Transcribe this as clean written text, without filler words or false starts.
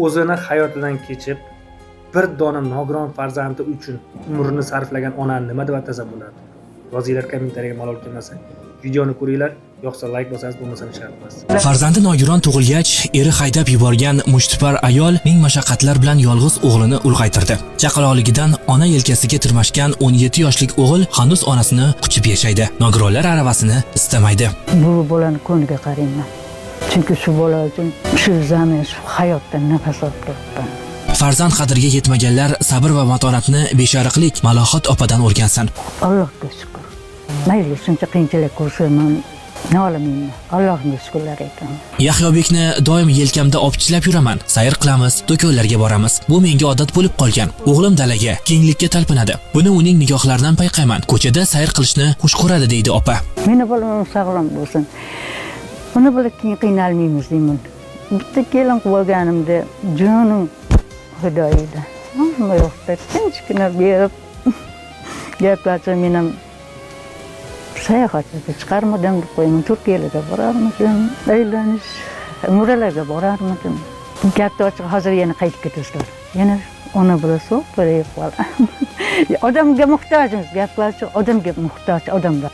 o'zini hayotidan kechib bir dona nogiron farzandi uchun umrini sarflagan onani nima deb atasa bo'ladi? Yozinglar kommentariyaga malol kelmasa. Videoni ko'ringlar, yoqsa like bosangiz, bo'lmasa shart emas. Farzandi nogiron tug'ilgach, eri haydab yuborgan mushtipar ayol ming mashaqqatlar bilan yolg'iz o'g'lini ulg'aytirdi. Chaqaloqligidan ona yelkasiga tirmashgan 17 yoshlik o'g'il hanuz onasini quchib yashaydi. Nogironlar aravasini istamaydi. Bu bolani ko'ngliga qarayman. Chunki shu bola uchun shu zamin, shu hayotdan nafas olib turibman. Farzand qadriga yetmaganlar sabr va matonatni beshariqlik Malohat opadan o'rgansin. Allohga shukr. Mayli shuncha qiyinchilik ko'rsa ham nolimayman. Allohga shukrlar aytaman. Yahyobekni doim yelkamda opichlab yuraman. Sayr qilamiz, do'konlarga boramiz. Bu menga odat bo'lib qolgan. O'g'lim dalaga, kenglikka talpinadi. Buni uning nigohlaridan payqayman. Ko'chada sayr qilishni xush ko'radi, deydi opa. Meni bolam sog'lom bo'lsin. Uni bilan qiynalmaymiz deyman. Bitta kelin qilib olganimda jonim Xudoyda. Nima yo'qda tinchgina berib gaplarcha men ham sayohatga chiqarmadim deb qo'yaman. Turkiyaga borarmidim, aylanish, umralarga borarmidim. Gapni ochiq hozir yana qaytib ketasizlar. Yana ona bilan so'p bo'lib qoladi. Odamga muhtojmiz, gaplarcha odamga muhtoj odamlar.